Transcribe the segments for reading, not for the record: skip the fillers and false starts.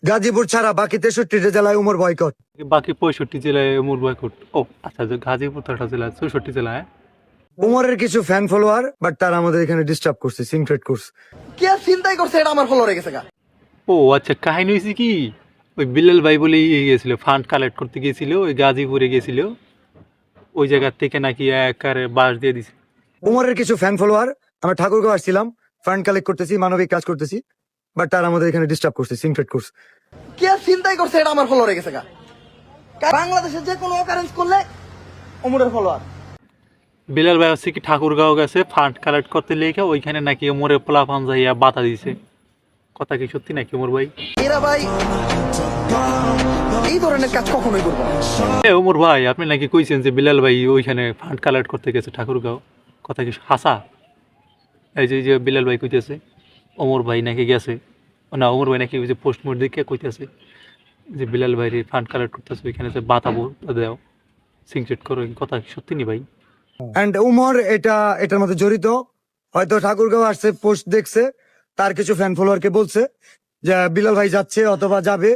গাজীপুর ছাড়া বাকি 63টা জেলায় উমর বয়কট। বাকি 65 জেলায় উমর বয়কট। ও আচ্ছা, যে গাজীপুর তো একটা জেলা, 64 জেলায়। উমরের কিছু ফ্যান ফলোয়ার, বাট তারা আমাদের এখানে ডিস্টার্ব করছে, সিনক্রেট করছে। কে চিন্তাই করছে এটা আমার ফলোয়ার গেছে গা। ও আচ্ছা, কাহিনী হয়েছে কি, ওই বিল্লাল ভাই বলে গিয়েছিল, ফান্ড কালেক্ট করতে গিয়েছিল, ওই গাজীপুরে গিয়েছিল, ওই জায়গার থেকে নাকি একারে বাস দিয়ে দিছে। উমরের কিছু ফ্যান ফলোয়ার, আমরা ঠাকুরগাঁও আসছিলাম, ফান্ড কালেক্ট করতেছি, মানবিক কাজ করতেছি, বাট তারা আমাদের এখানে ডিস্টার্ব করছে, সিনক্রেট করছে। কে চিন্তাই করছে এটা আমার ফলোয়ার গেছে গা। বাংলাদেশে যে কোনো অকারেন্স করলে ওমরের ফলোয়ার। বিলাল ভাই হচ্ছে কি ঠাকুরগাঁও গেছে ফান্ড কালেক্ট করতে লেগে, ওইখানে নাকি ওমরের পোলাপান যাইয়া বাতা দিছে। কথা কি সত্যি নাকি ওমর ভাই? এরা ভাই এই ধরনের কাজ কখনোই করবো না। ওমর ভাই, আপনি নাকি কইছেন যে বিলাল ভাই ওইখানে ফান্ড কালেক্ট করতে গেছে ঠাকুরগাঁও, কথা কি হাসা? এই যে বিলাল ভাই কইতেছে ওমর ভাই নাকি গেছে, না ওমর ভাই নাকি ওই যে পোস্ট মোড দেখে কইতেছে যে বিলাল ভাই ফান্ড কালেক্ট করতেছে, ওইখানে যে বাতাবো দাও, সিনক্রেট করো, কথা কি সত্যি নি ভাই? অ্যান্ড উমর এটার মধ্যে জড়িত। হয়তো ঠাকুরগাঁও আসছে, পোস্ট দেখছে, তার কিছু ফ্যান ফলোয়ারকে বলছে যে বিলাল ভাই যাচ্ছে অথবা যাবে,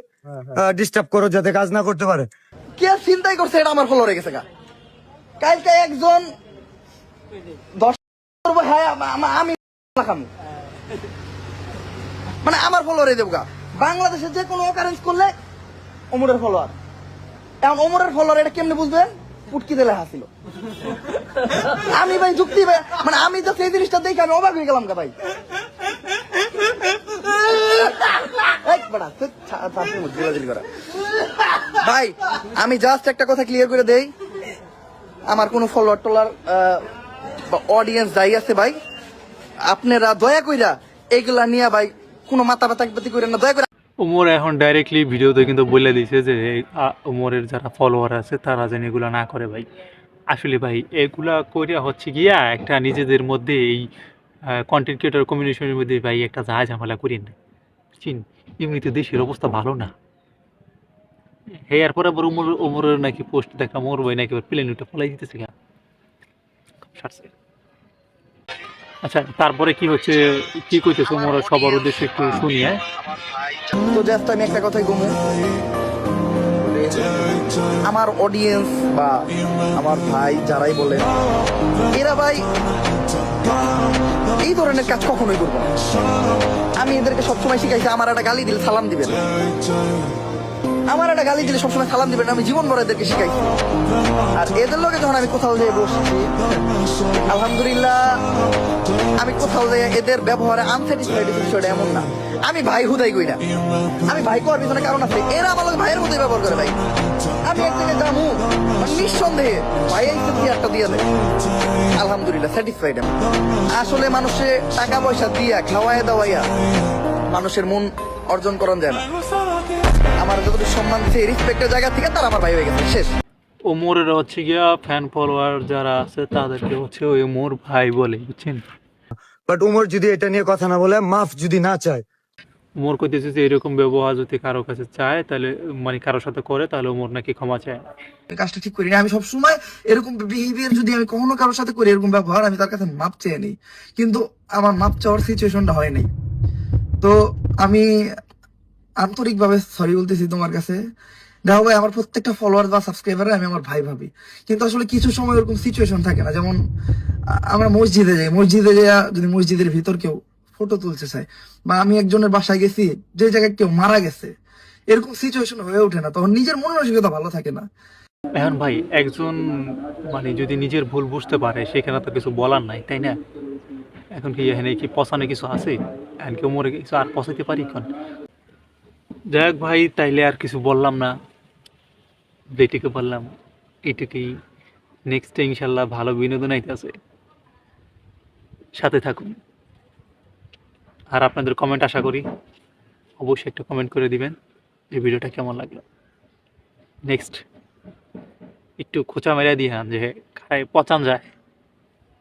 ডিস্টার্ব করো যাতে কাজ না করতে পারে। কে চিন্তাই করছে এটা আমার ফলোয়ার গেছে গা। কালকে একজন 10 করবো, হ্যাঁ আমি খামু। মানে আমার ফলোয়ারে দেবো গা। বাংলাদেশে যে কোনো অকারেন্স করলে ওমরের ফলোয়ার। এখন ওমরের ফলোয়ার এটা কেমনে বুঝবেন? পুটকি দিলে হাসিল। আমি ভাই যুক্তি ভাই, মানে আমি তো সেই জিনিসটা দেখে আমি অবাক হয়ে গেলাম গা ভাই। ভাই আমি জাস্ট একটা কথা ক্লিয়ার করে দেই, আমার কোনো ফলোয়ার টোলার বা অডিয়েন্স যাই আছে ভাই, আপনারা দয়া কইরা এইগুলা নিয়ে ভাই কোনো মাথা ব্যথা করেন না, দয়া করে। ওমর এখন ডাইরেক্টলি ভিডিওতে কিন্তু বলে দিয়েছে যে ওমরের যারা ফলোয়ার আছে তারা যেন এগুলো না করে ভাই। আসলে ভাই এগুলা করিয়া হচ্ছে গিয়া একটা নিজেদের মধ্যে এই কন্টেন্ট ক্রিয়েটর কমিউনিকেশনের মধ্যে ভাই একটা ঝামেলা করেন না, বুঝছেন? এমনিতে দেশের অবস্থা ভালো না। হ্যাঁ, এরপরে আবার ওমরের নাকি পোস্ট দেখলাম ওমর ভাই নাকি প্লেন উঠে ফলাই দিতেছে গা। সারছে। আচ্ছা, তারপরে কি হচ্ছে, কি কইতেছে ওমর সবার উদ্দেশ্যে একটু শুনি। হ্যাঁ, তো জাস্ট আমি একটা কথাই কমু, আমার অডিয়েন্স বা আমার ভাই যারাই বলে, এরা ভাই এই ধরনের কাজ কখনোই করবো না। আমি এদেরকে সবসময় শিখাইছি, আমার একটা গালি দিলে সালাম দিবেন, আমার একটা গালি দিলে সবসময় সালাম দিবেন, আমি জীবন ভর এদেরকে শিখাইছি। আর এদের লোকে যখন আমি কোথাও যেয়ে বসছি, আলহামদুলিল্লাহ আমি কোথাও যেয়ে এদের ব্যবহারে আনস্যাটিসফাইড বিষয়টা এমন না। আমি ভাই হুদাই কই না, আমি ভাই কোয়ার পিছনে কারণ আছে, এরা আমার লোক ভাইয়ের মতোই ব্যবহার করে ভাই। আমি একদিকে যাবো নিঃসন্দেহে ভাই এই একটা দিয়ে দেয়, আলহামদুলিল্লাহ স্যাটিসফাইড আমি। আসলে মানুষে টাকা পয়সা দিয়া খাওয়াইয়া দাওয়াইয়া মানুষের মন অর্জন করন যায় না। আমার যতটুকু সম্মান দিচ্ছে রেসপেক্টের জায়গা থেকে তারা আমার ভাই হয়ে গেছে, শেষ। ওমরের হচ্ছে গিয়া ফ্যান ফলোয়ার যারা আছে তাদেরকে হচ্ছে ওই ওমর ভাই বলে, বুঝছেন? বাট উমর যদি এটা নিয়ে কথা না বলে, মাফ যদি না চায়, ওমর কইতেছে যে এরকম ব্যবহার যদি কারো কাছে চায় তাহলে, মানে কারোর সাথে করে, তাহলে ওমর নাকি ক্ষমা চায়। কাজটা ঠিক করি না। আমি সবসময় এরকম বিহেভিয়ার যদি আমি কখনো কারোর সাথে করি, এরকম ব্যবহার, আমি তার কাছে মাপ চেয়ে নেই, কিন্তু আমার মাপ চাওয়ার সিচুয়েশনটা হয় নাই। তো আমি আন্তরিকভাবে সরি বলতেছি তোমার কাছে। দেখো ভাই, আমার প্রত্যেকটা ফলোয়ার বা সাবস্ক্রাইবারে আমি আমার ভাই ভাবি, কিন্তু আসলে কিছু সময় এরকম সিচুয়েশন থাকে না। যেমন আমরা মসজিদে যাই, মসজিদে যাইয়া যদি মসজিদের ভিতর কেউ ফটো তুলতে চায়, বা আমি একজনের বাসায় গেছি যে জায়গায় কেউ মারা গেছে, এরকম সিচুয়েশন হয়ে ওঠে না, তখন নিজের মানসিকতা ভালো থাকে না। এখন ভাই একজন মানে যদি নিজের ভুল বুঝতে পারে সেখানে তো কিছু বলার নাই, তাই না? এখন কি এখানে কি পচানো কিছু আছে? এখন কি ওমরে কিছু আর পচাইতে পারি এখন? যাই হোক ভাই, তাইলে আর কিছু বললাম না, যেটুকু বললাম এইটুকুই। নেক্সটে ইনশাল্লাহ ভালো বিনোদন আইতেছে, সাথে থাকুন। আর আপনাদের কমেন্ট আশা করি, অবশ্যই একটা কমেন্ট করে দিবেন যে ভিডিওটা কেমন লাগলো। নেক্সট একটু খোঁচা মেরা দিয়ে যে খায় পচান যায়,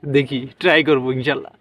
দেখি ট্রাই করবো ইনশাল্লাহ।